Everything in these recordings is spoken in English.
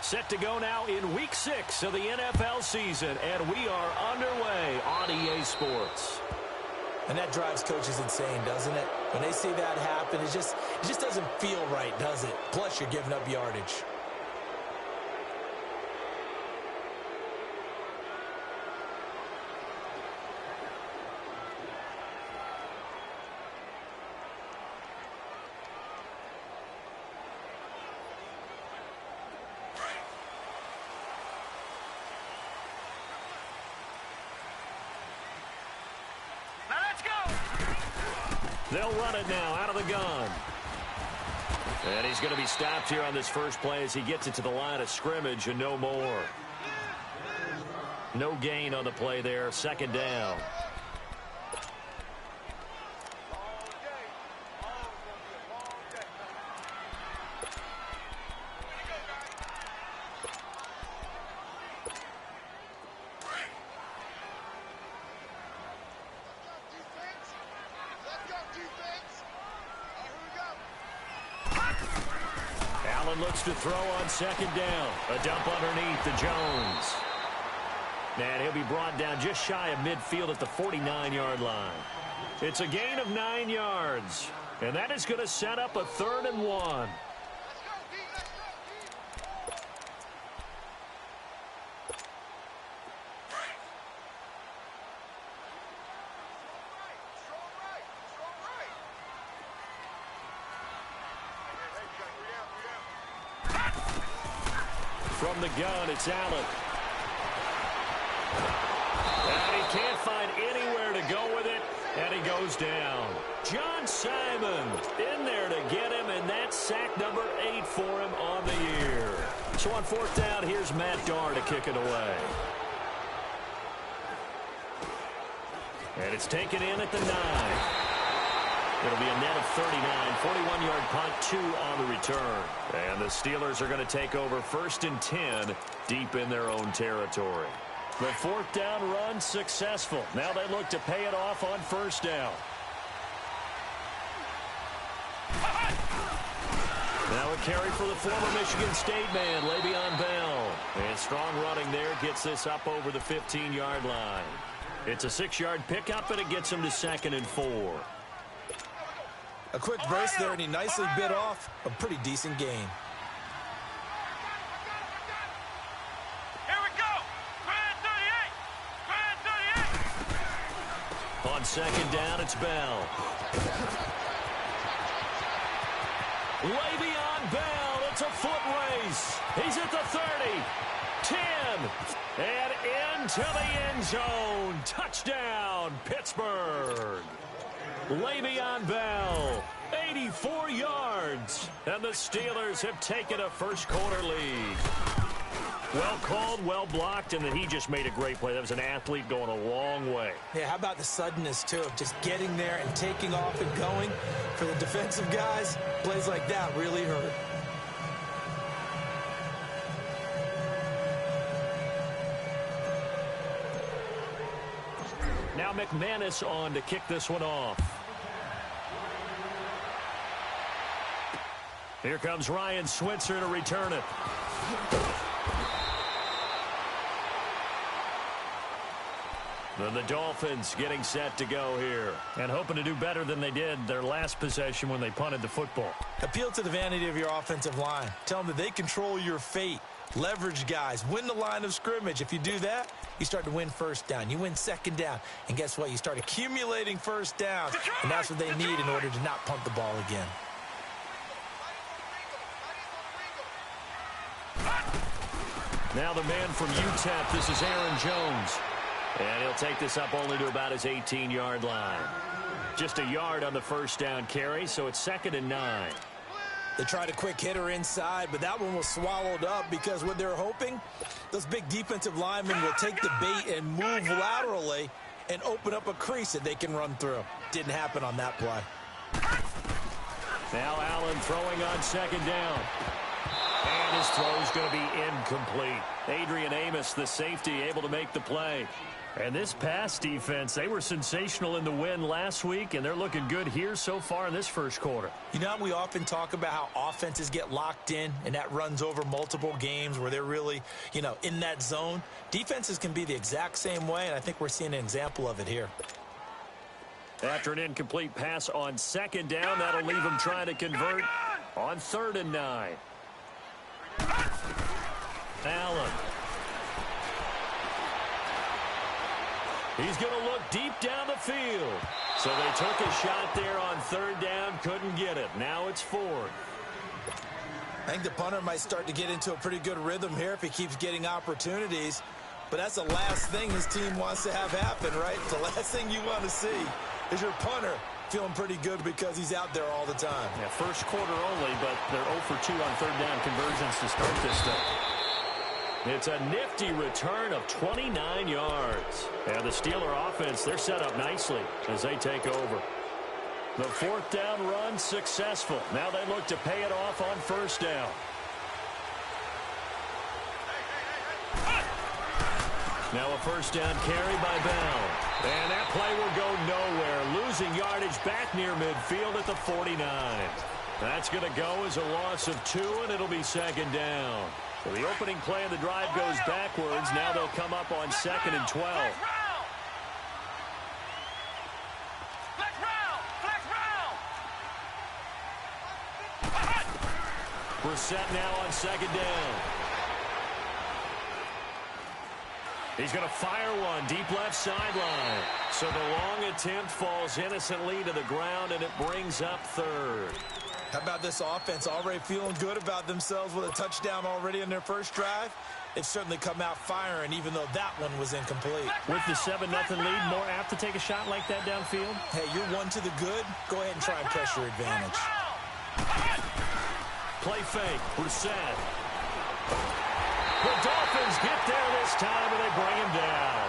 Set to go now in Week 6 of the NFL season, and we are underway on EA Sports. And that drives coaches insane, doesn't it? When they see that happen, it just doesn't feel right, does it? Plus, you're giving up yardage. They'll run it now out of the gun. And he's going to be stopped here on this first play as he gets it to the line of scrimmage and no more. No gain on the play there. Second down. Looks to throw on second down. A dump underneath to Jones. And he'll be brought down just shy of midfield at the 49-yard line. It's a gain of 9 yards. And that is going to set up a 3rd and 1. From the gun, it's Allen. And he can't find anywhere to go with it, and he goes down. John Simon in there to get him, and that's sack number 8 for him on the year. So on 4th down, here's Matt Darr to kick it away. And it's taken in at the 9. It'll be a net of 39, 41-yard punt, 2 on the return. And the Steelers are going to take over 1st and 10 deep in their own territory. The 4th down run successful. Now they look to pay it off on 1st down. Now a carry for the former Michigan State man, Le'Veon Bell. And strong running there gets this up over the 15-yard line. It's a 6-yard pickup, and it gets him to 2nd and 4. A quick burst there, and he nicely bit off a pretty decent gain. Here we go. Grand 38. On 2nd down, it's Bell. Le'Veon Bell, it's a foot race. He's at the 30, 10, and into the end zone. Touchdown, Pittsburgh. Le'Veon Bell, 84 yards, and the Steelers have taken a first-quarter lead. Well called, well blocked, and then he just made a great play. That was an athlete going a long way. Yeah, how about the suddenness, too, of just getting there and taking off and going? For the defensive guys, plays like that really hurt. Now McManus on to kick this one off. Here comes Ryan Switzer to return it. Then the Dolphins getting set to go here and hoping to do better than they did their last possession when they punted the football. Appeal to the vanity of your offensive line. Tell them that they control your fate. Leverage guys. Win the line of scrimmage. If you do that, you start to win 1st down. You win 2nd down. And guess what? You start accumulating 1st downs. And that's what they need in order to not punt the ball again. Now the man from UTEP, this is Aaron Jones. And he'll take this up only to about his 18-yard line. Just a yard on the 1st down carry, so it's 2nd and 9. They tried a quick hitter inside, but that one was swallowed up because what they're hoping, those big defensive linemen will take the bait and move laterally and open up a crease that they can run through. Didn't happen on that play. Now Allen throwing on 2nd down. And his throw's going to be incomplete. Adrian Amos, the safety, able to make the play. And this pass defense, they were sensational in the win last week, and they're looking good here so far in this first quarter. You know, we often talk about how offenses get locked in, and that runs over multiple games where they're really, in that zone. Defenses can be the exact same way, and I think we're seeing an example of it here. After an incomplete pass on second down, that'll leave them trying to convert on 3rd and 9. Allen. He's going to look deep down the field. So they took a shot there on 3rd down, couldn't get it. Now it's 4th. I think the punter might start to get into a pretty good rhythm here if he keeps getting opportunities. But that's the last thing his team wants to have happen, right? The last thing you want to see is your punter feeling pretty good because he's out there all the time. Yeah, first quarter only, but they're 0 for 2 on 3rd down conversions to start this thing. It's a nifty return of 29 yards. And the Steeler offense, they're set up nicely as they take over. The 4th down run successful. Now they look to pay it off on 1st down. Now a 1st down carry by Bell. And that play will go nowhere. Losing yardage back near midfield at the 49. That's going to go as a loss of 2, and it'll be 2nd down. So the opening play of the drive goes backwards. Now they'll come up on 2nd and 12. We're set now on 2nd down. He's going to fire one deep left sideline. So the long attempt falls innocently to the ground, and it brings up 3rd. How about this offense already feeling good about themselves with a touchdown already in their first drive? They've certainly come out firing, even though that one was incomplete. With the 7-0 lead, more apt to take a shot like that downfield? Hey, you're 1 to the good. Go ahead and try and press your advantage. Play fake. Brissett. The Dolphins get there this time, and they bring him down.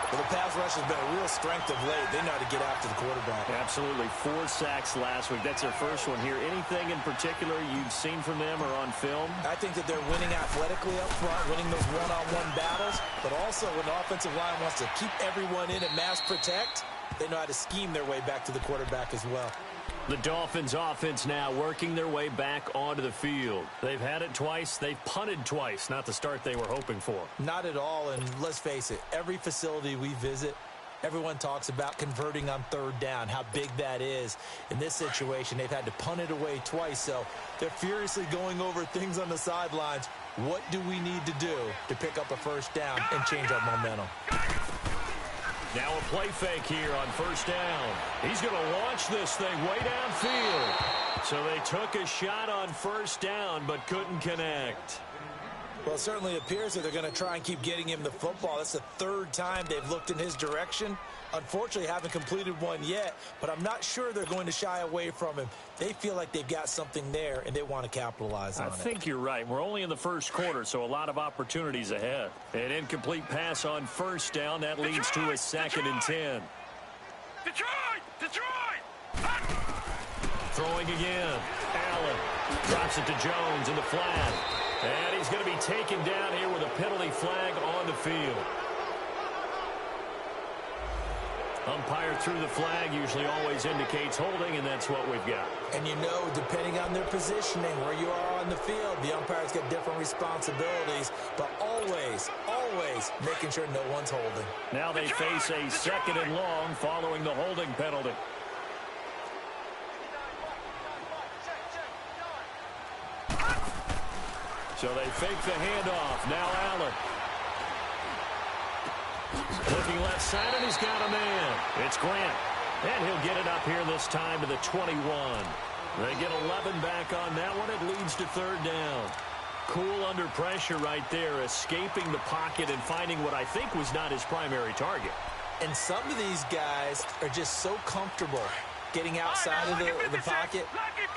Well, the pass rush has been a real strength of late. They know how to get after the quarterback. Absolutely. 4 sacks last week. That's their first one here. Anything in particular you've seen from them or on film? I think that they're winning athletically up front, winning those one-on-one battles, but also when the offensive line wants to keep everyone in and mass protect, they know how to scheme their way back to the quarterback as well. The Dolphins offense now working their way back onto the field. They've had it twice. They've punted twice. Not the start they were hoping for. Not at all, and let's face it, every facility we visit, everyone talks about converting on 3rd down, how big that is. In this situation, they've had to punt it away twice, so they're furiously going over things on the sidelines. What do we need to do to pick up a 1st down and change our momentum? Now a play fake here on 1st down. He's going to launch this thing way downfield. So they took a shot on 1st down but couldn't connect. Well, it certainly appears that they're going to try and keep getting him the football. That's the 3rd time they've looked in his direction. Unfortunately, haven't completed one yet, but I'm not sure they're going to shy away from him. They feel like they've got something there, and they want to capitalize on it. I think you're right. We're only in the first quarter, so a lot of opportunities ahead. An incomplete pass on 1st down. That leads to a 2nd and 10. Detroit! Throwing again. Allen drops it to Jones in the flat. And he's going to be taken down here with a penalty flag on the field. Umpire threw the flag, usually always indicates holding, and that's what we've got. And you know, depending on their positioning, where you are on the field, the umpires get different responsibilities, but always, always making sure no one's holding. Now they face a 2nd and long following the holding penalty. So they fake the handoff. Now Allen. Looking left side, and he's got a man. It's Grant. And he'll get it up here this time to the 21. They get 11 back on that one. It leads to 3rd down. Cool under pressure right there, escaping the pocket and finding what I think was not his primary target. And some of these guys are just so comfortable getting outside of the pocket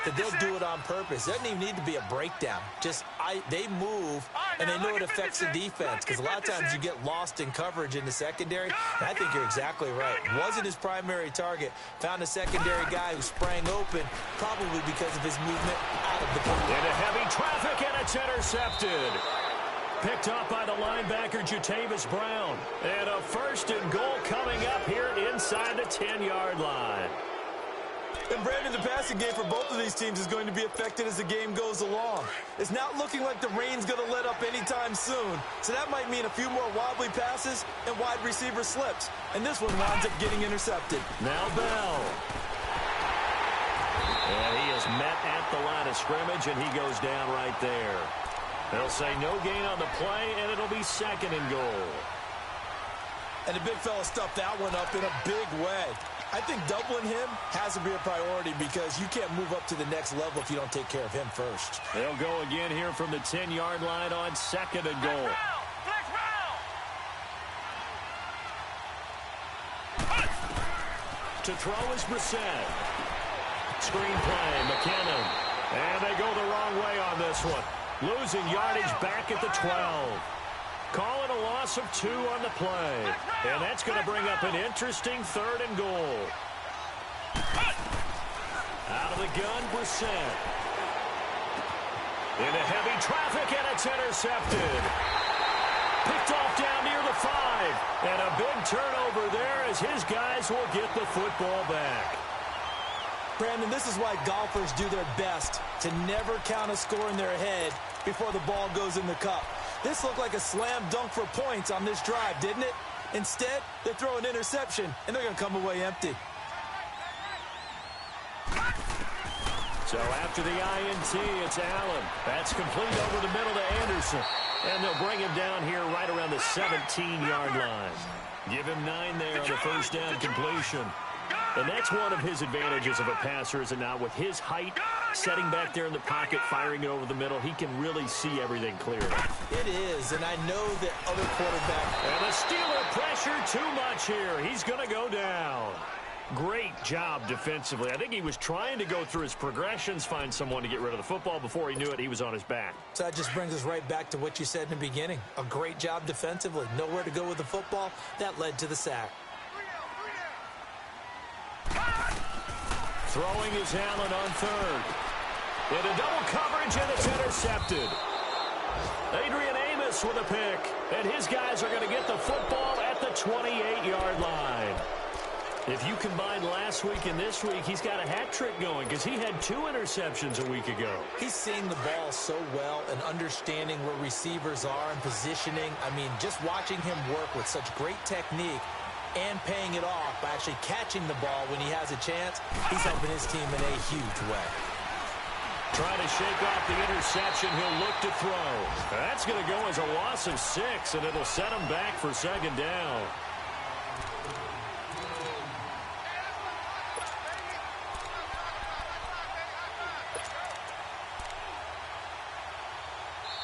that they'll do it on purpose. It doesn't even need to be a breakdown. Just they move, and they know it affects the defense, because a lot of times you get lost in coverage in the secondary. And I think you're exactly right. Wasn't his primary target. Found a secondary guy who sprang open, probably because of his movement out of the pocket. Into heavy traffic, and it's intercepted. picked off by the linebacker, Jatavis Brown. And a 1st and goal coming up here inside the 10-yard line. And Brandon, the passing game for both of these teams is going to be affected as the game goes along. It's not looking like the rain's going to let up anytime soon. So that might mean a few more wobbly passes and wide receiver slips. And this one winds up getting intercepted. Now Bell. And he is met at the line of scrimmage, and he goes down right there. They'll say no gain on the play, and it'll be 2nd and goal. And the big fella stuffed that one up in a big way. I think doubling him has to be a priority because you can't move up to the next level if you don't take care of him first. They'll go again here from the 10-yard line on 2nd and goal. Flex round. To throw is Brissett. Screen play, McKinnon. And they go the wrong way on this one. Losing yardage back at the 12. Call it a loss of 2 on the play. And that's going to bring up an interesting 3rd and goal. Out of the gun, Brissett. Into heavy traffic, and it's intercepted. Picked off down near the 5. And a big turnover there as his guys will get the football back. Brandon, this is why golfers do their best to never count a score in their head before the ball goes in the cup. This looked like a slam dunk for points on this drive, didn't it? Instead, they throw an interception, and they're going to come away empty. So after the INT, it's Allen. That's complete over the middle to Anderson. And they'll bring him down here right around the 17-yard line. Give him 9 there on the 1st down completion. And that's one of his advantages of a passer, is it not? With his height, setting back there in the pocket, firing it over the middle, he can really see everything clearly. It is, and I know that other quarterbacks... And the Steeler pressure too much here. He's going to go down. Great job defensively. I think he was trying to go through his progressions, find someone to get rid of the football. Before he knew it, he was on his back. So that just brings us right back to what you said in the beginning. A great job defensively. Nowhere to go with the football. That led to the sack. Throwing is Allen on 3rd. Into double coverage, and it's intercepted. Adrian Amos with a pick. And his guys are going to get the football at the 28-yard line. If you combine last week and this week, he's got a hat trick going because he had 2 interceptions a week ago. He's seeing the ball so well and understanding where receivers are and positioning. I mean, just watching him work with such great technique and paying it off by actually catching the ball when he has a chance, he's helping his team in a huge way. Trying to shake off the interception, he'll look to throw. That's going to go as a loss of 6, and it'll set him back for 2nd down.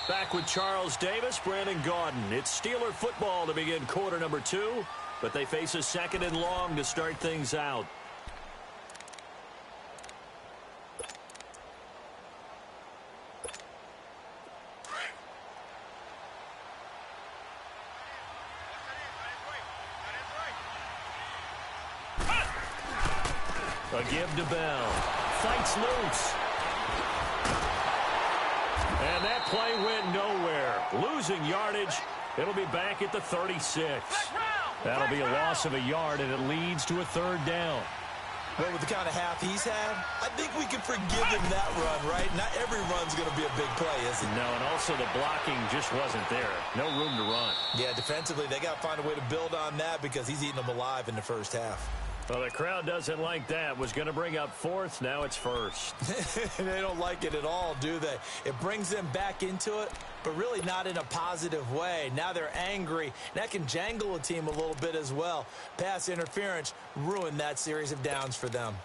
Back with Charles Davis, Brandon Gaudin. It's Steeler football to begin quarter number 2, but they face a 2nd and long to start things out. A give to Bell. Fights loose. And that play went nowhere. Losing yardage. It'll be back at the 36. That'll be a loss of a yard, and it leads to a 3rd down. Well, with the kind of half he's had, I think we can forgive him that run, right? Not every run's going to be a big play, is it? No, and also the blocking just wasn't there. No room to run. Yeah, defensively, they got to find a way to build on that because he's eating them alive in the first half. Well, the crowd doesn't like that. Was going to bring up 4th. Now it's 1st. They don't like it at all, do they? It brings them back into it, but really not in a positive way. Now they're angry. That can jangle a team a little bit as well. Pass interference ruined that series of downs for them.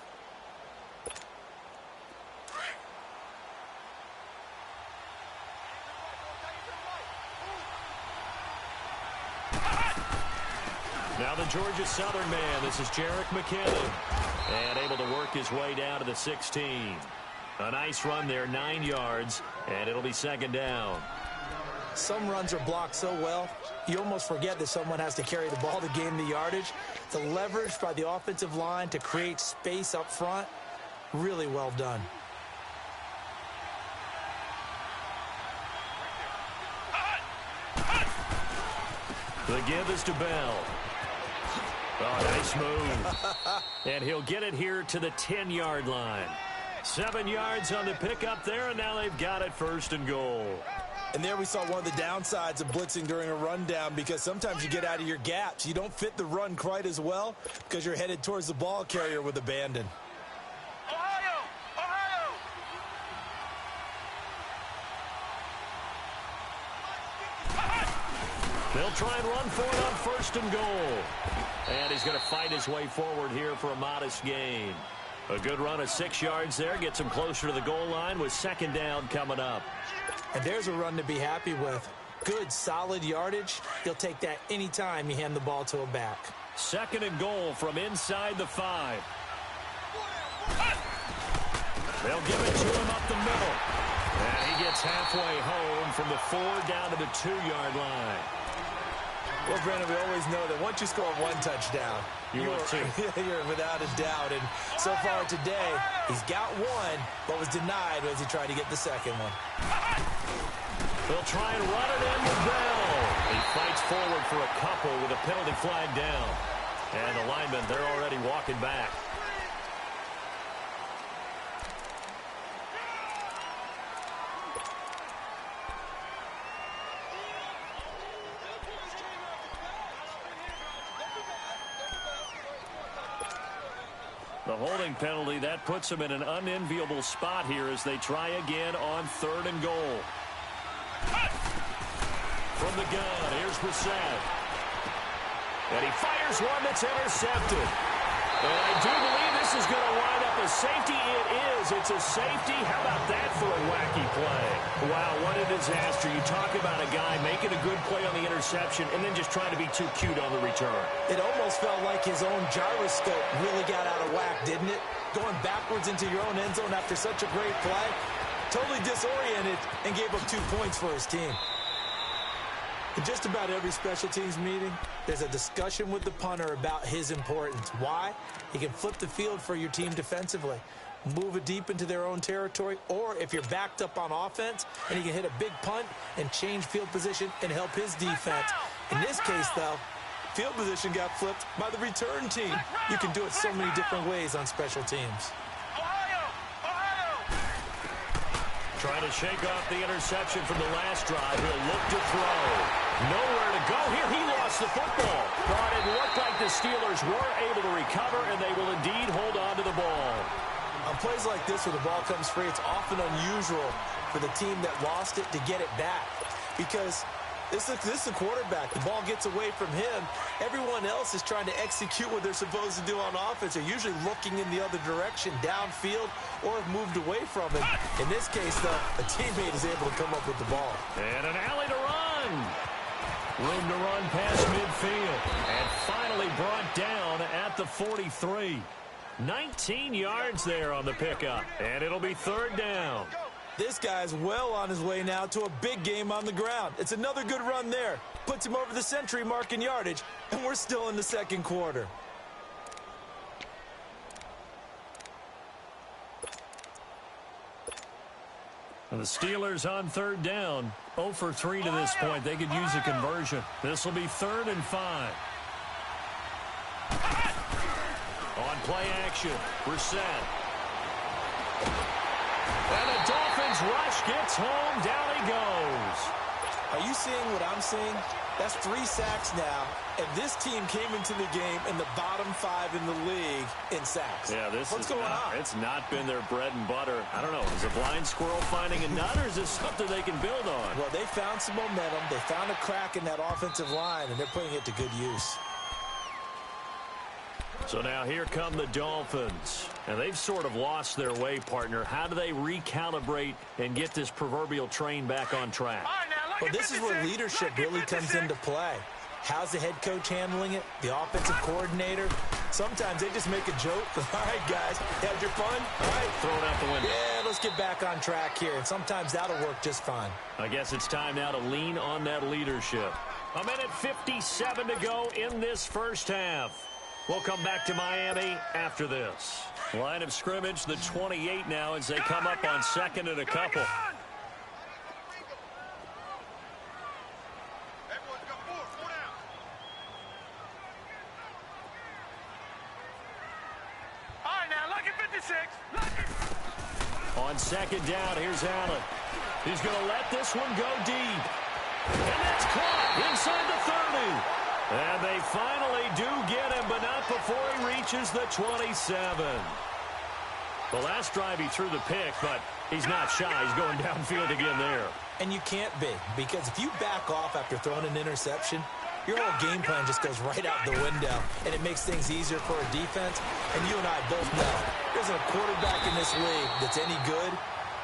Now the Georgia Southern man. This is Jerick McKinnon. And able to work his way down to the 16. A nice run there, 9 yards, and it'll be 2nd down. Some runs are blocked so well, you almost forget that someone has to carry the ball to gain the yardage. The leverage by the offensive line to create space up front, really well done. The give is to Bell. Oh, nice move. And he'll get it here to the 10-yard line. 7 yards on the pickup there, and now they've got it 1st and goal. And there we saw one of the downsides of blitzing during a rundown, because sometimes you get out of your gaps. You don't fit the run quite as well because you're headed towards the ball carrier with abandon. Ohio! Ohio! They'll try and run for it on 1st and goal. And he's going to fight his way forward here for a modest gain. A good run of 6 yards there. Gets him closer to the goal line with 2nd down coming up. And there's a run to be happy with. Good, solid yardage. He'll take that anytime you hand the ball to a back. 2nd and goal from inside the 5. They'll give it to him up the middle. And he gets halfway home from the 4 down to the 2-yard line. Well, Brandon, we always know that once you score 1 touchdown, you're without a doubt. And so far today, he's got 1, but was denied as he tried to get the 2nd one. They'll try and run it in with Bell. He fights forward for a couple with a penalty flag down. And the linemen, they're already walking back. The holding penalty, that puts them in an unenviable spot here as they try again on 3rd and goal. From the gun, here's Brissett. And he fires one that's intercepted. And I do believe this is going to wind up a safety. It is. It's a safety. How about that for a wacky play? Wow, what a disaster. You talk about a guy making a good play on the interception and then just trying to be too cute on the return. It almost felt like his own gyroscope really got out of whack, didn't it? Going backwards into your own end zone after such a great play. Totally disoriented and gave up 2 points for his team. In just about every special teams meeting, there's a discussion with the punter about his importance. Why? He can flip the field for your team defensively, move it deep into their own territory, or if you're backed up on offense, and he can hit a big punt and change field position and help his defense. In this case, though, field position got flipped by the return team. You can do it so many different ways on special teams. Trying to shake off the interception from the last drive. He'll look to throw. Nowhere to go here. He lost the football. But it looked like the Steelers were able to recover, and they will indeed hold on to the ball. On plays like this where the ball comes free, it's often unusual for the team that lost it to get it back. Because this is the quarterback. The ball gets away from him. Everyone else is trying to execute what they're supposed to do on offense. They're usually looking in the other direction, downfield, or have moved away from it. In this case, though, a teammate is able to come up with the ball. And an alley to run. Room to run past midfield. And finally brought down at the 43. 19 yards there on the pickup. And it'll be 3rd down. This guy's well on his way now to a big game on the ground. It's another good run there. Puts him over the century mark in yardage, and we're still in the 2nd quarter. And the Steelers on 3rd down. 0 for 3 to this point. They could use a conversion. This will be 3rd and 5. On play action, Brissett. And the Dolphins rush gets home. Down he goes. Are you seeing what I'm seeing? That's 3 sacks now, and this team came into the game in the bottom 5 in the league in sacks. Yeah, What's going on? It's not been their bread and butter. I don't know. Is a blind squirrel finding a nut, or is this something they can build on? Well, they found some momentum. They found a crack in that offensive line, and they're putting it to good use. So now here come the Dolphins. And they've sort of lost their way, partner. How do they recalibrate and get this proverbial train back on track? Well, this is where leadership really comes into play. How's the head coach handling it? The offensive coordinator? Sometimes they just make a joke. All right, guys, had your fun? All right. Throw it out the window. Yeah, let's get back on track here. And sometimes that'll work just fine. I guess it's time now to lean on that leadership. 1:57 to go in this first half. We'll come back to Miami after this. Line of scrimmage, the 28 now as they come up on 2nd and a couple. On second down, here's Allen. He's going to let this one go deep. And that's caught inside the 30. And they finally do get him, but not before he reaches the 27. The last drive he threw the pick, but he's not shy. He's going downfield again there. And you can't be, because if you back off after throwing an interception, your whole game plan just goes right out the window, and it makes things easier for a defense. And you and I both know there's a quarterback in this league that's any good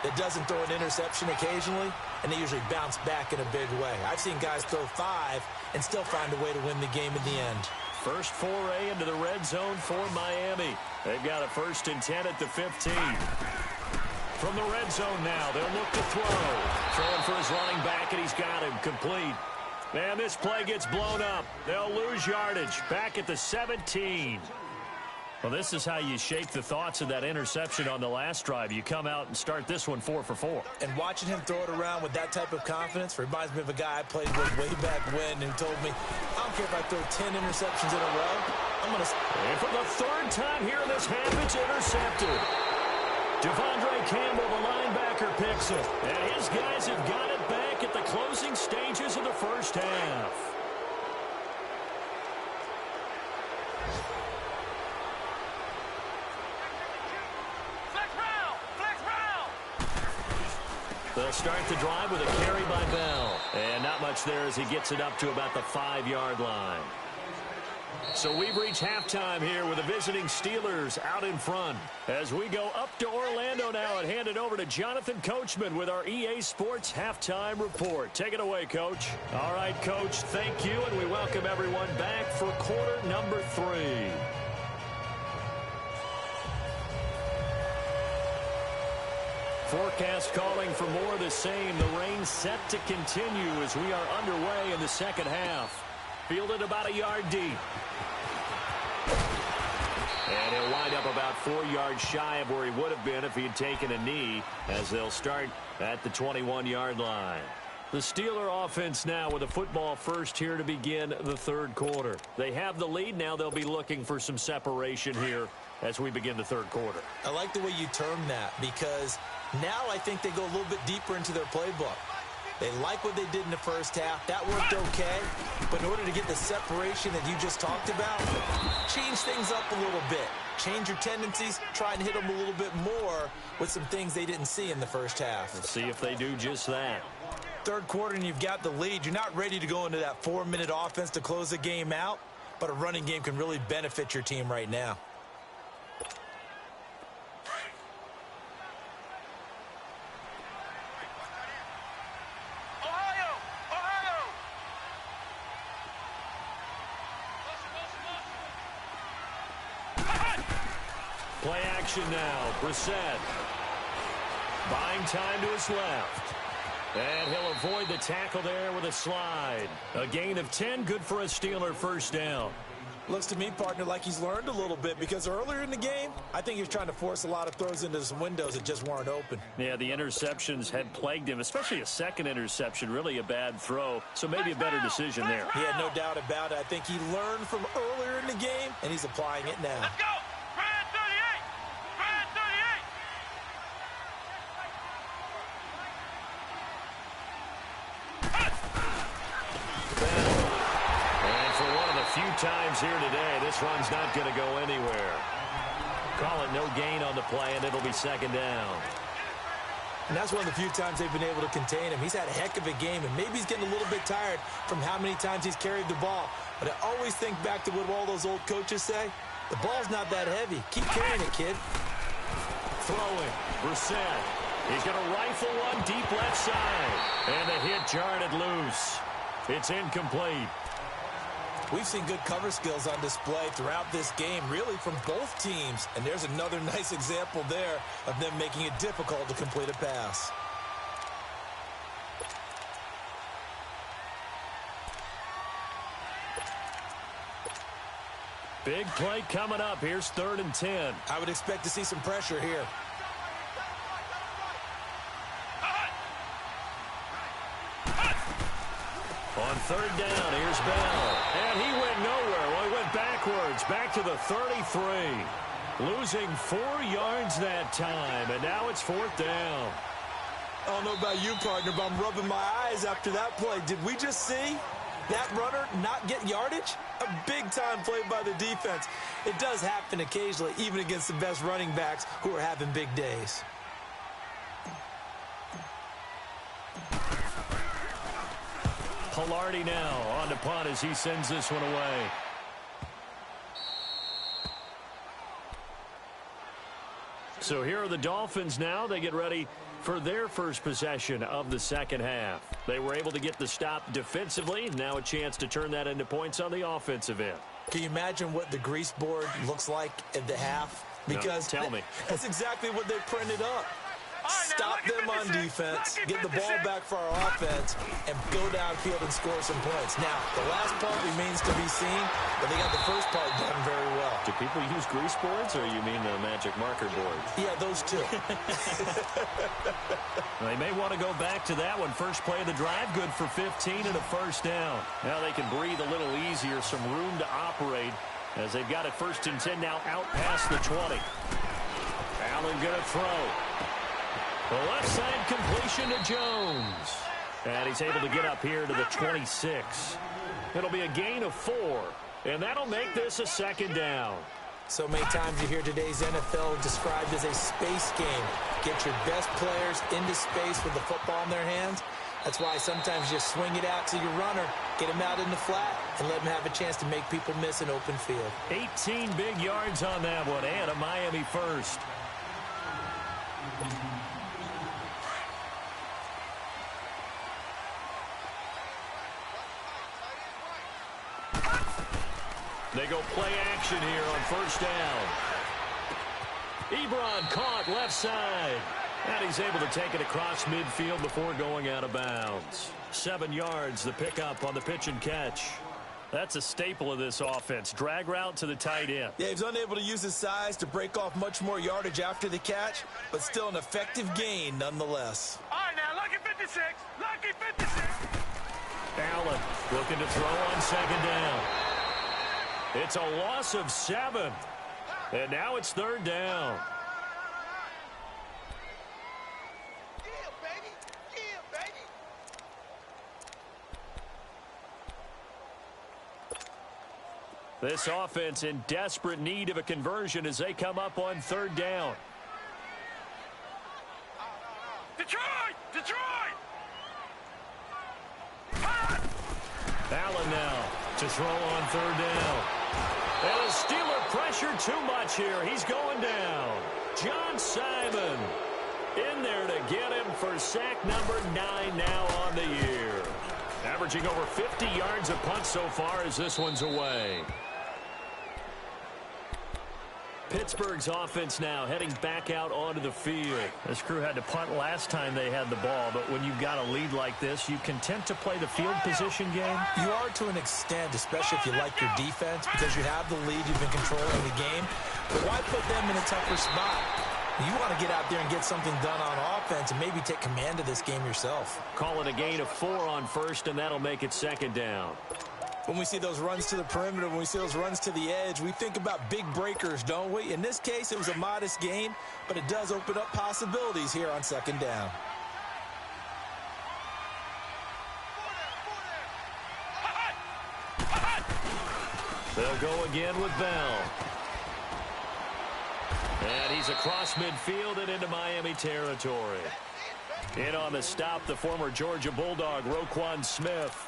that doesn't throw an interception occasionally, and they usually bounce back in a big way. I've seen guys throw 5 and still find a way to win the game in the end. First foray into the red zone for Miami. They've got a 1st and 10 at the 15. From the red zone now, they'll look to throw. Throwing for his running back, and he's got him complete. And this play gets blown up. They'll lose yardage back at the 17. Well, this is how you shake the thoughts of that interception on the last drive. You come out and start this one 4 for 4. And watching him throw it around with that type of confidence reminds me of a guy I played with way back when who told me, I don't care if I throw 10 interceptions in a row, I'm going to... And for the 3rd time here in this half, it's intercepted. Devondre Campbell, the linebacker, picks it. And his guys have got it back at the closing stages of the first half. They'll start the drive with a carry by Bell. And not much there as he gets it up to about the 5-yard line. So we've reached halftime here with the visiting Steelers out in front. As we go up to Orlando now and hand it over to Jonathan Coachman with our EA Sports Halftime Report. Take it away, Coach. All right, Coach, thank you, and we welcome everyone back for quarter number 3. Forecast calling for more of the same. The rain set to continue as we are underway in the second half. Fielded about a yard deep. And he'll wind up about 4 yards shy of where he would have been if he had taken a knee, as they'll start at the 21-yard line. The Steeler offense now with a football first here to begin the 3rd quarter. They have the lead. Now they'll be looking for some separation here as we begin the 3rd quarter. I like the way you term that, because now I think they go a little bit deeper into their playbook. They like what they did in the first half. That worked okay. But in order to get the separation that you just talked about, change things up a little bit. Change your tendencies. Try and hit them a little bit more with some things they didn't see in the first half. Let's see if they do just that. 3rd quarter and you've got the lead. You're not ready to go into that 4-minute offense to close the game out, but a running game can really benefit your team right now. Play action now. Brissett buying time to his left. And he'll avoid the tackle there with a slide. A gain of 10, good for a Steeler 1st down. Looks to me, partner, like he's learned a little bit, because earlier in the game, I think he was trying to force a lot of throws into some windows that just weren't open. Yeah, the interceptions had plagued him, especially a second interception, really a bad throw. So maybe a better decision there. Yeah, no doubt about it. I think he learned from earlier in the game, and he's applying it now. Let's go! Brad 38! Brad 38! And for one of the few times here today, this run's not going to go anywhere. Call it no gain on the play, and it'll be 2nd down. And that's one of the few times they've been able to contain him. He's had a heck of a game, and maybe he's getting a little bit tired from how many times he's carried the ball. But I always think back to what all those old coaches say. The ball's not that heavy. Keep carrying it, kid. Throwing. Brissett. He's going to rifle one deep left side. And the hit jarred it loose. It's incomplete. We've seen good cover skills on display throughout this game, really from both teams. And there's another nice example there of them making it difficult to complete a pass. Big play coming up. Here's 3rd and 10. I would expect to see some pressure here. On 3rd down, here's Bell. And he went nowhere. Well, he went backwards, back to the 33. Losing 4 yards that time, and now it's 4th down. I don't know about you, partner, but I'm rubbing my eyes after that play. Did we just see that runner not get yardage? A big-time play by the defense. It does happen occasionally, even against the best running backs who are having big days. Pilardi now on the punt as he sends this one away. So here are the Dolphins now. They get ready for their first possession of the second half. They were able to get the stop defensively. Now a chance to turn that into points on the offensive end. Can you imagine what the grease board looks like at the half? Because no, tell me. That's exactly what they printed up. Stop them on defense, get the ball back for our offense, and go downfield and score some points. Now, the last part remains to be seen, but they got the first part done very well. Do people use grease boards, or you mean the magic marker board? Yeah, those two. They may want to go back to that one. First play of the drive, good for 15 and a first down. Now they can breathe a little easier, some room to operate as they've got it 1st and 10 now out past the 20. Allen going to throw. The left side completion to Jones. And he's able to get up here to the 26. It'll be a gain of 4. And that'll make this a 2nd down. So many times you hear today's NFL described as a space game. Get your best players into space with the football in their hands. That's why sometimes you swing it out to your runner, get him out in the flat, and let him have a chance to make people miss an open field. 18 big yards on that one, and a Miami first. They go play action here on 1st down. Ebron caught left side. And he's able to take it across midfield before going out of bounds. 7 yards, the pickup on the pitch and catch. That's a staple of this offense. Drag route to the tight end. Yeah, he's unable to use his size to break off much more yardage after the catch, but still an effective gain nonetheless. All right, now, lucky 56. Lucky 56. Allen looking to throw on 2nd down. It's a loss of 7. And now it's 3rd down. This offense in desperate need of a conversion as they come up on 3rd down. Detroit! Detroit! Allen now to throw on 3rd down. And the Steeler pressure too much here. He's going down. John Simon in there to get him for sack number 9 now on the year. Averaging over 50 yards a punt so far as this one's away. Pittsburgh's offense now heading back out onto the field. This crew had to punt last time they had the ball, but when you've got a lead like this, you content to play the field position game? You are to an extent, especially if you like your defense, because you have the lead, you've been controlling the game. But why put them in a tougher spot? You want to get out there and get something done on offense and maybe take command of this game yourself. Call it a gain of 4 on 1st, and that'll make it 2nd down. When we see those runs to the perimeter, when we see those runs to the edge, we think about big breakers, don't we? In this case, it was a modest gain, but it does open up possibilities here on 2nd down. They'll go again with Bell. And he's across midfield and into Miami territory. In on the stop, the former Georgia Bulldog, Roquan Smith.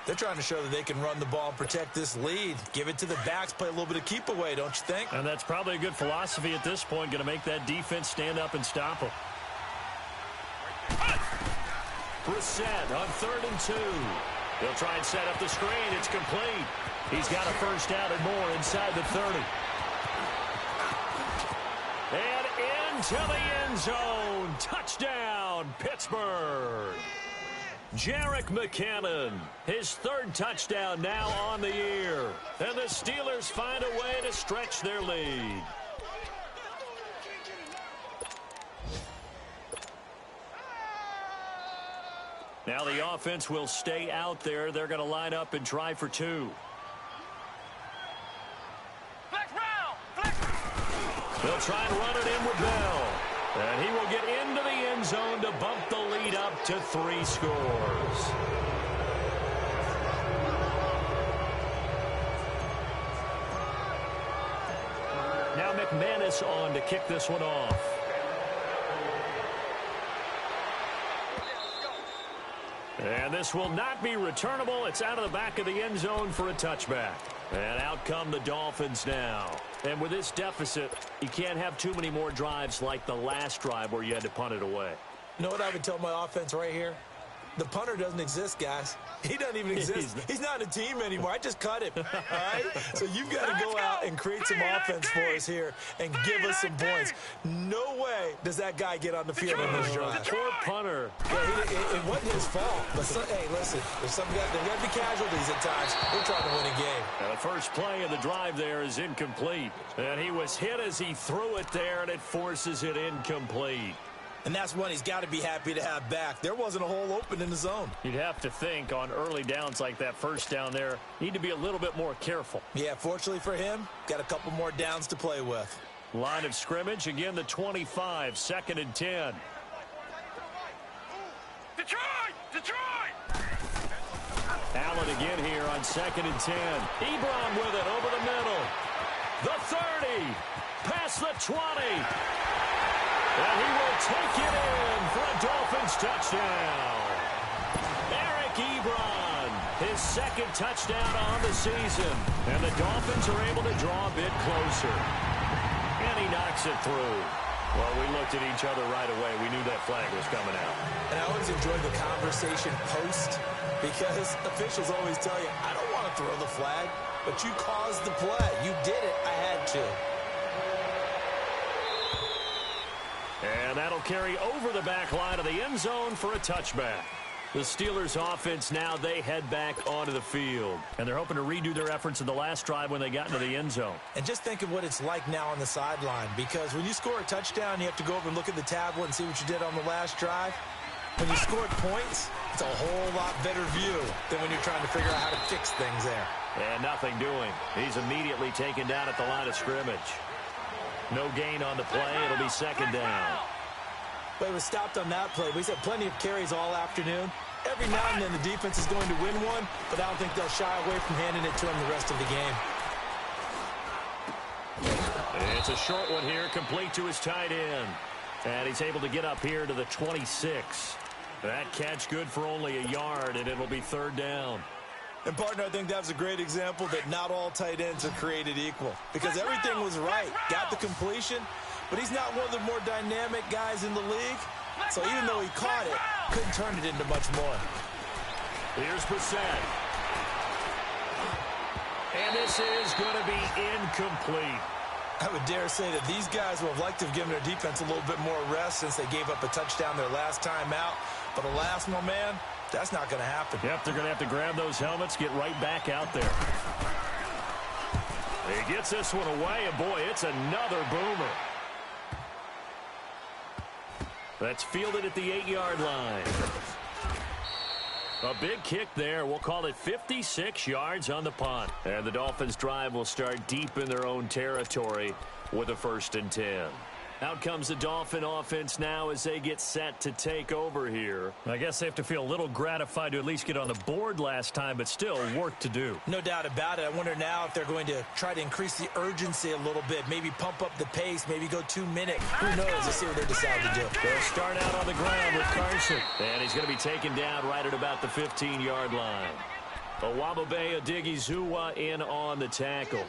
They're trying to show that they can run the ball and protect this lead. Give it to the backs, play a little bit of keep away, don't you think? And that's probably a good philosophy at this point, going to make that defense stand up and stop them. Brissett on 3rd and 2. He'll try and set up the screen. It's complete. He's got a first down and more inside the 30. And into the end zone. Touchdown, Pittsburgh. Jerick McKinnon, his 3rd touchdown now on the year. And the Steelers find a way to stretch their lead. Now the offense will stay out there. They're going to line up and try for 2. Flex round! Flex! They'll try and run it in with Bell. And he will get into the end zone to bump the lead up to 3 scores. Now McManus on to kick this one off. And this will not be returnable. It's out of the back of the end zone for a touchback. And out come the Dolphins now. And with this deficit, you can't have too many more drives like the last drive where you had to punt it away. You know what I would tell my offense right here? The punter doesn't exist, guys. He doesn't even exist. He's not a team anymore. I just cut him. All right? So you've got to go out and create some offense for us here and give us some points. No way does that guy get on the field in this drive. Poor punter. Yeah, it wasn't his fault. But hey, listen, there's got to be casualties at times. We're trying to win a game. Now the first play of the drive there is incomplete. And he was hit as he threw it there, and it forces it incomplete. And that's one he's got to be happy to have back. There wasn't a hole open in the zone. You'd have to think on early downs like that first down there, need to be a little bit more careful. Yeah, fortunately for him, got a couple more downs to play with. Line of scrimmage, again the 25, 2nd and 10. Detroit! Allen again here on 2nd and 10. Ebron with it over the middle. The 30, past the 20. And he will take it in for a Dolphins touchdown. Eric Ebron, his 2nd touchdown on the season. And the Dolphins are able to draw a bit closer. And he knocks it through. Well, we looked at each other right away. We knew that flag was coming out. And I always enjoy the conversation post because officials always tell you, I don't want to throw the flag, but you caused the play. You did it. I had to. And that'll carry over the back line of the end zone for a touchback. The Steelers offense now, they head back onto the field. And they're hoping to redo their efforts in the last drive when they got into the end zone. And just think of what it's like now on the sideline, because when you score a touchdown, you have to go over and look at the tablet and see what you did on the last drive. When you scored points, it's a whole lot better view than when you're trying to figure out how to fix things there. And nothing doing. He's immediately taken down at the line of scrimmage. No gain on the play. It'll be 2nd down. But it was stopped on that play. We've had plenty of carries all afternoon. Every now and then the defense is going to win one, but I don't think they'll shy away from handing it to him the rest of the game. It's a short one here, complete to his tight end. And he's able to get up here to the 26. That catch good for only a yard, and it'll be 3rd down. And, partner, I think that was a great example that not all tight ends are created equal. Because everything was right. Got the completion, but he's not one of the more dynamic guys in the league. So even though he caught it, couldn't turn it into much more. Here's Brissett. And this is going to be incomplete. I would dare say that these guys would have liked to have given their defense a little bit more rest since they gave up a touchdown their last time out. But alas, my man, that's not going to happen. Yep, they're going to have to grab those helmets, get right back out there. He gets this one away, and boy, it's another boomer. That's fielded at the 8-yard line. A big kick there. We'll call it 56 yards on the punt. And the Dolphins' drive will start deep in their own territory with a 1st and 10. Out comes the Dolphin offense now as they get set to take over here. I guess they have to feel a little gratified to at least get on the board last time, but still work to do. No doubt about it. I wonder now if they're going to try to increase the urgency a little bit, maybe pump up the pace, maybe go 2-minute. Who knows? Let's see what they decide to do. They'll start out on the ground with Carson. And he's going to be taken down right at about the 15-yard line. Owabebe Odighizuwa in on the tackle.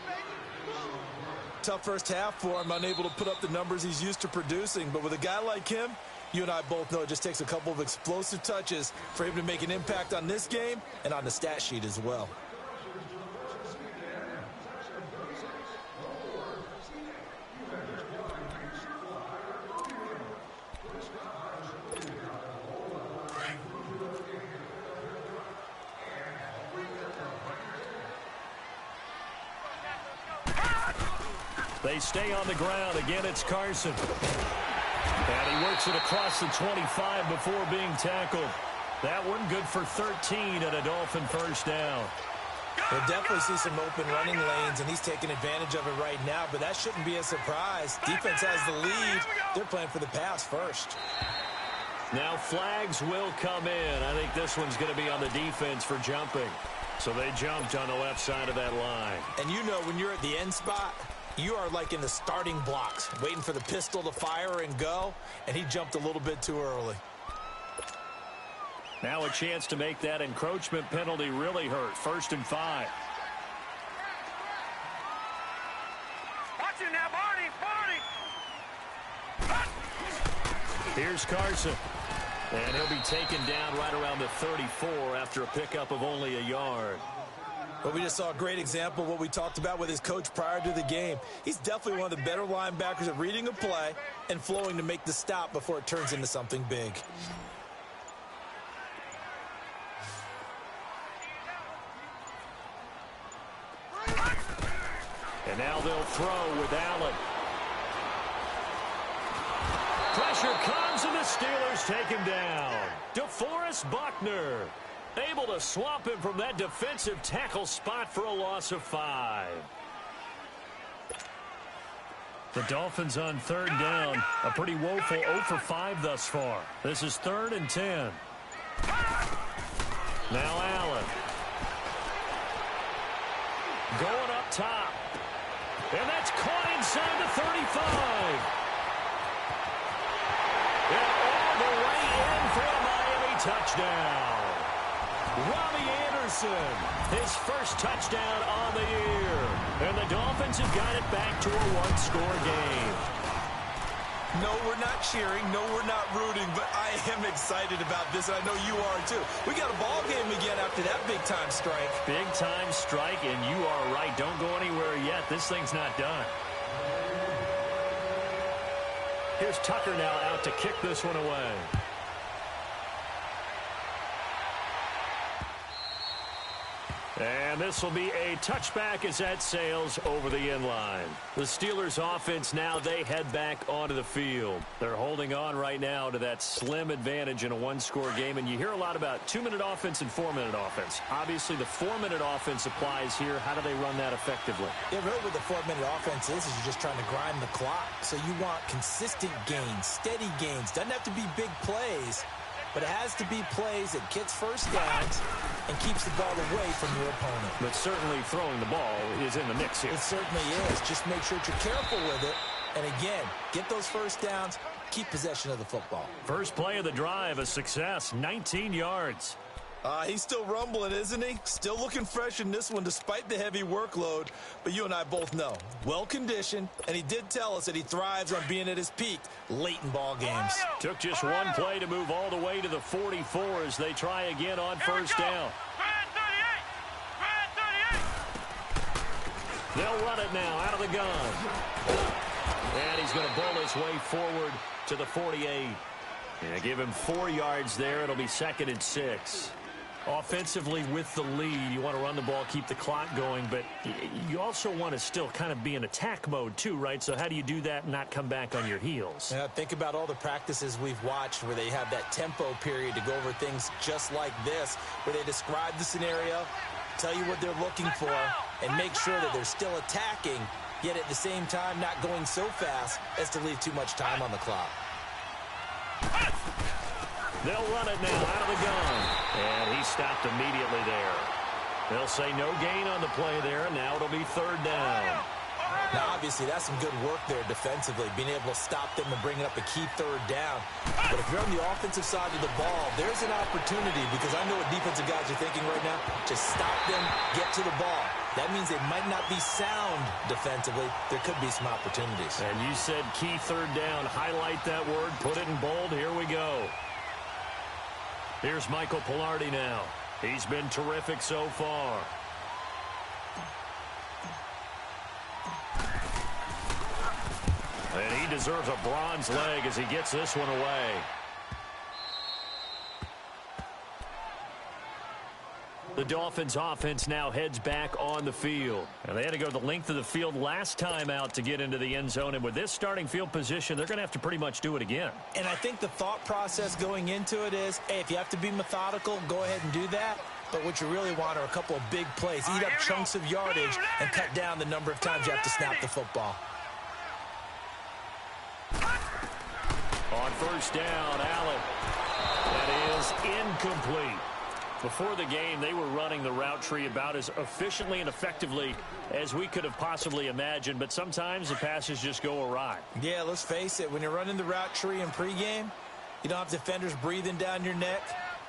Tough first half for him, unable to put up the numbers he's used to producing. But with a guy like him, you and I both know it just takes a couple of explosive touches for him to make an impact on this game and on the stat sheet as well. They stay on the ground. Again, it's Carson. And he works it across the 25 before being tackled. That one good for 13 and a Dolphin 1st down. We'll definitely see some open running lanes, and he's taking advantage of it right now, but that shouldn't be a surprise. Defense has the lead. They're playing for the pass first. Now flags will come in. I think this one's going to be on the defense for jumping. So they jumped on the left side of that line. And you know when you're at the end spot, you are like in the starting blocks, waiting for the pistol to fire and go, and he jumped a little bit too early. Now a chance to make that encroachment penalty really hurt. 1st and 5. Watch it now, Barney. Here's Carson. And he'll be taken down right around the 34 after a pickup of only a yard. But we just saw a great example of what we talked about with his coach prior to the game. He's definitely one of the better linebackers at reading a play and flowing to make the stop before it turns into something big. And now they'll throw with Allen. Pressure comes, and the Steelers take him down. DeForest Buckner able to swamp him from that defensive tackle spot for a loss of 5. The Dolphins on 3rd down. A pretty woeful 0 for 5 thus far. This is 3rd and 10. Now Allen. Going up top. And that's caught inside the 35. And all the way in for a Miami touchdown. Robbie Anderson, his first touchdown on the year. And the Dolphins have got it back to a one-score game. No, we're not cheering. No, we're not rooting. But I am excited about this, and I know you are too. We got a ball game again after that big-time strike. Big-time strike, and you are right. Don't go anywhere yet. This thing's not done. Here's Tucker now out to kick this one away. And this will be a touchback as that sails over the end line. The Steelers offense now, they head back onto the field. They're holding on right now to that slim advantage in a one-score game. And you hear a lot about 2-minute offense and 4-minute offense. Obviously, the 4-minute offense applies here. How do they run that effectively? Yeah, really what the 4-minute offense is you're just trying to grind the clock. So you want consistent gains, steady gains. Doesn't have to be big plays, but it has to be plays that gets first downs and keeps the ball away from your opponent. But certainly throwing the ball is in the mix here. It certainly is. Just make sure that you're careful with it. And again, get those first downs, keep possession of the football. First play of the drive, a success, 19 yards. He's still rumbling, isn't he? Still looking fresh in this one despite the heavy workload. But you and I both know, well-conditioned, and he did tell us that he thrives on being at his peak late in ball games. Took just one play to move all the way to the 44 as they try again on first down. They'll run it now out of the gun. And he's going to bowl his way forward to the 48. And give him 4 yards there. It'll be 2nd and 6. Offensively with the lead, you want to run the ball, keep the clock going, but you also want to still kind of be in attack mode too, right? So how do you do that and not come back on your heels? Yeah, think about all the practices we've watched where they have that tempo period to go over things just like this, where they describe the scenario, tell you what they're looking for, and make sure that they're still attacking, yet at the same time not going so fast as to leave too much time on the clock. They'll run it now out of the gun. And he stopped immediately there. They'll say no gain on the play there. Now it'll be 3rd down. Now, obviously, that's some good work there defensively, being able to stop them and bring up a key 3rd down. But if you're on the offensive side of the ball, there's an opportunity, because I know what defensive guys are thinking right now. Just stop them, get to the ball. That means they might not be sound defensively. There could be some opportunities. And you said key 3rd down. Highlight that word. Put it in bold. Here we go. Here's Michael Pilardi now. He's been terrific so far. And he deserves a bronze leg as he gets this one away. The Dolphins offense now heads back on the field. And they had to go the length of the field last time out to get into the end zone. And with this starting field position, they're going to have to pretty much do it again. And I think the thought process going into it is, hey, if you have to be methodical, go ahead and do that. But what you really want are a couple of big plays. Eat up chunks of yardage and cut down the number of times you have to snap the football. On first down, Allen. That is incomplete. Before the game, they were running the route tree about as efficiently and effectively as we could have possibly imagined, but sometimes the passes just go awry. Yeah, let's face it. When you're running the route tree in pregame, you don't have defenders breathing down your neck.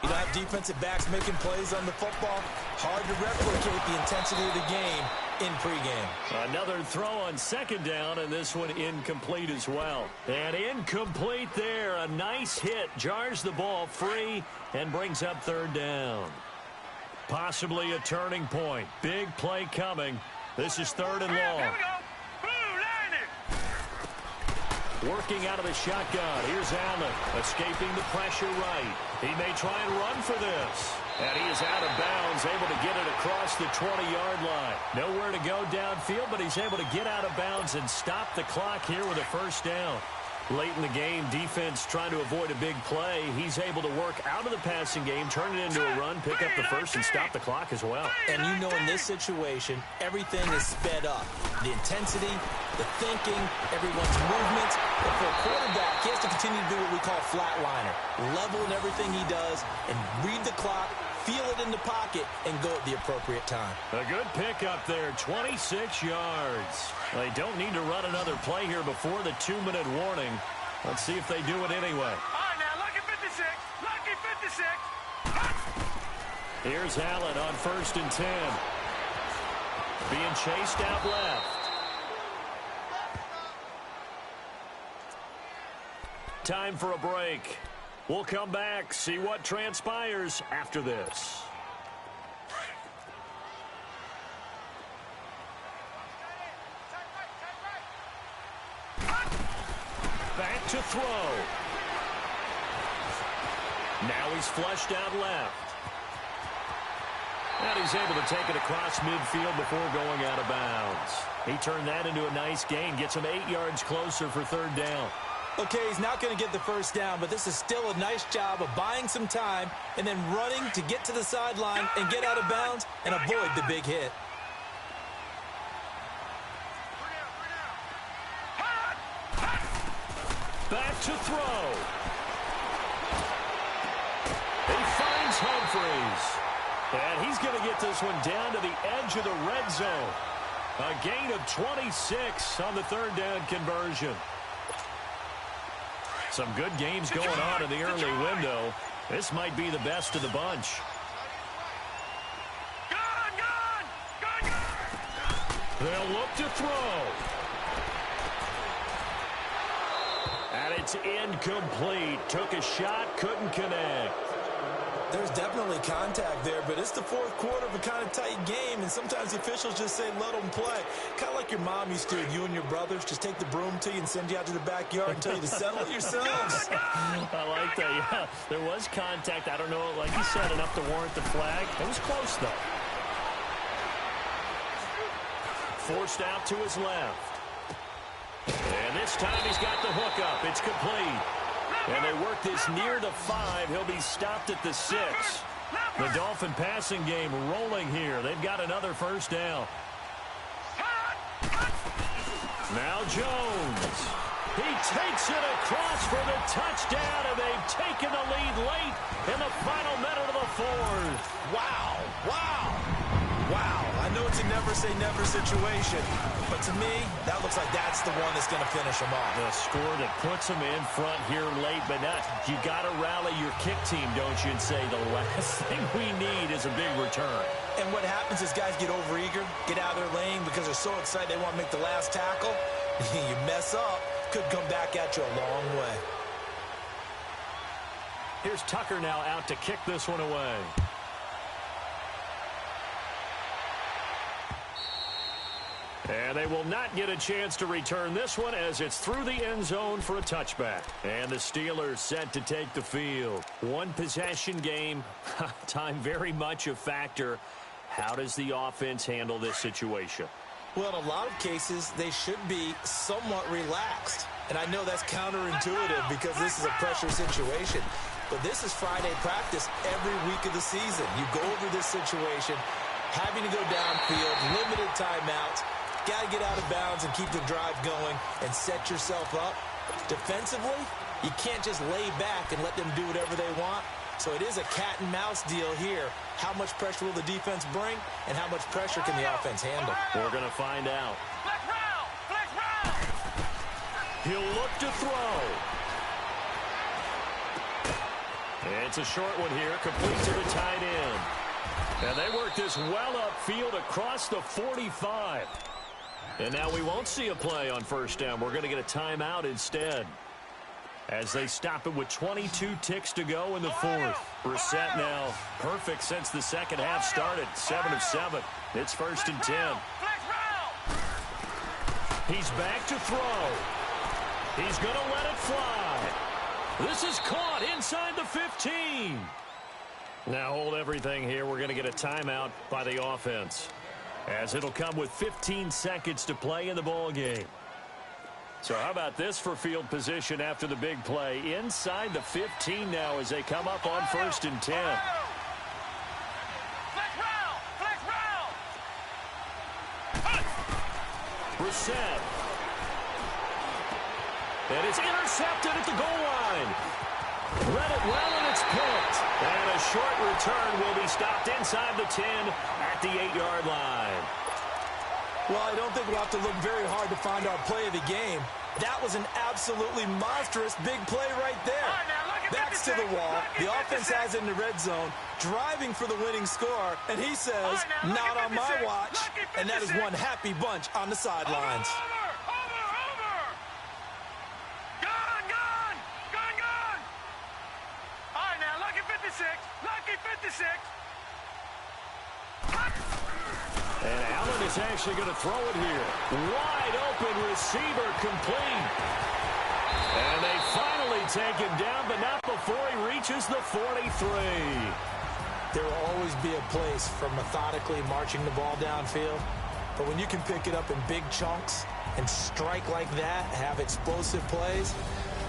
You don't have defensive backs making plays on the football. Hard to replicate the intensity of the game in pregame. Another throw on second down, and this one incomplete as well. And incomplete there. A nice hit. Jars the ball free and brings up third down. Possibly a turning point. Big play coming. This is third and long. Here we go. Working out of the shotgun. Here's Allen, escaping the pressure right. He may try and run for this. And he is out of bounds, able to get it across the 20-yard line. Nowhere to go downfield, but he's able to get out of bounds and stop the clock here with a first down. Late in the game, defense trying to avoid a big play. He's able to work out of the passing game, turn it into a run, pick up the first, and stop the clock as well. And you know in this situation, everything is sped up. The intensity, the thinking, everyone's movements. But for a quarterback, he has to continue to do what we call flatliner. Level in everything he does and read the clock, feel it in the pocket, and go at the appropriate time. A good pickup there, 26 yards. They don't need to run another play here before the 2-minute warning. Let's see if they do it anyway. All right, now, lucky 56. Lucky 56. Here's Allen on first and 10. Being chased out left. Time for a break. We'll come back, see what transpires after this. Back to throw. Now he's flushed out left. And he's able to take it across midfield before going out of bounds. He turned that into a nice gain, gets him 8 yards closer for third down. Okay, he's not going to get the first down, but this is still a nice job of buying some time and then running to get to the sideline and get out of bounds and avoid the big hit. Back to throw. He finds Humphries. And he's going to get this one down to the edge of the red zone. A gain of 26 on the third down conversion. Some good games going on in the early window. This might be the best of the bunch. They'll look to throw. And it's incomplete. Took a shot, couldn't connect. There's definitely contact there, but it's the fourth quarter of a kind of tight game, and sometimes the officials just say, let them play. Kind of like your mom used to, you and your brothers, just take the broom to you and send you out to the backyard and tell you to settle it yourselves. I like that, yeah. There was contact. I don't know, like you said, enough to warrant the flag. It was close, though. Forced out to his left. And this time he's got the hook up. It's complete. And they work this near the 5. He'll be stopped at the 6. The Dolphin passing game rolling here. They've got another first down. Now Jones. He takes it across for the touchdown, and they've taken the lead late in the final minute of the fourth. Wow. Wow. Wow. I know it's a never-say-never situation, but to me, that looks like that's the one that's going to finish them off. The score that puts them in front here late, but not. You got to rally your kick team, don't you, and say the last thing we need is a big return. And what happens is guys get overeager, get out of their lane because they're so excited they want to make the last tackle. You mess up, could come back at you a long way. Here's Tucker now out to kick this one away. And they will not get a chance to return this one as it's through the end zone for a touchback. And the Steelers set to take the field. One possession game. Time very much a factor. How does the offense handle this situation? Well, in a lot of cases, they should be somewhat relaxed. And I know that's counterintuitive because this is a pressure situation. But this is Friday practice every week of the season. You go over this situation, having to go downfield, limited timeouts, got to get out of bounds and keep the drive going and set yourself up. Defensively, you can't just lay back and let them do whatever they want. So it is a cat and mouse deal here. How much pressure will the defense bring, and how much pressure can the offense handle? We're going to find out. He'll look to throw. It's a short one here, complete to the tight end. And they work this well upfield across the 45. And now we won't see a play on first down. We're going to get a timeout instead, as they stop it with 22 ticks to go in the fourth. Brissett now perfect since the second half started. 7 of 7. It's 1st and 10. He's back to throw. He's going to let it fly. This is caught inside the 15. Now hold everything here. We're going to get a timeout by the offense, as it'll come with 15 seconds to play in the ball game. So how about this for field position after the big play? Inside the 15 now as they come up on 1st and 10. Brissett. And it's intercepted at the goal line. Read it well, and it's picked. And a short return will be stopped inside the 10 at the 8-yard line. Well, I don't think we'll have to look very hard to find our play of the game. That was an absolutely monstrous big play right there. Backs to the wall. The offense has it in the red zone, driving for the winning score, and he says, not on my watch. And that is one happy bunch on the sidelines. And Allen is actually going to throw it here. Wide open receiver, complete. And they finally take him down, but not before he reaches the 43. There will always be a place for methodically marching the ball downfield. But when you can pick it up in big chunks and strike like that, have explosive plays,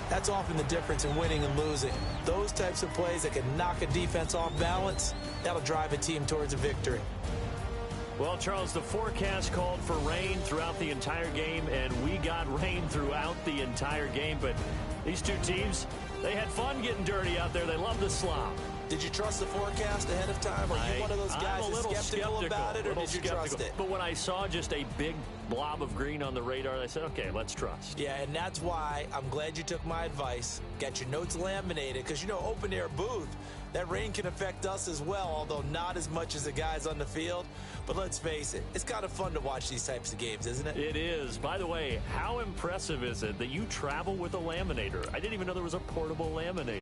that's often the difference in winning and losing. Those types of plays that can knock a defense off balance, that'll drive a team towards a victory. Well, Charles, the forecast called for rain throughout the entire game, and we got rain throughout the entire game. But these two teams, they had fun getting dirty out there. They love the slop. Did you trust the forecast ahead of time? Are you one of those guys that's skeptical about it, or did you trust it? But when I saw just a big blob of green on the radar, I said, okay, let's trust. Yeah, and that's why I'm glad you took my advice. Get your notes laminated, because, you know, open-air booth, that rain can affect us as well, although not as much as the guys on the field. But let's face it, it's kind of fun to watch these types of games, isn't it? It is. By the way, how impressive is it that you travel with a laminator? I didn't even know there was a portable laminator.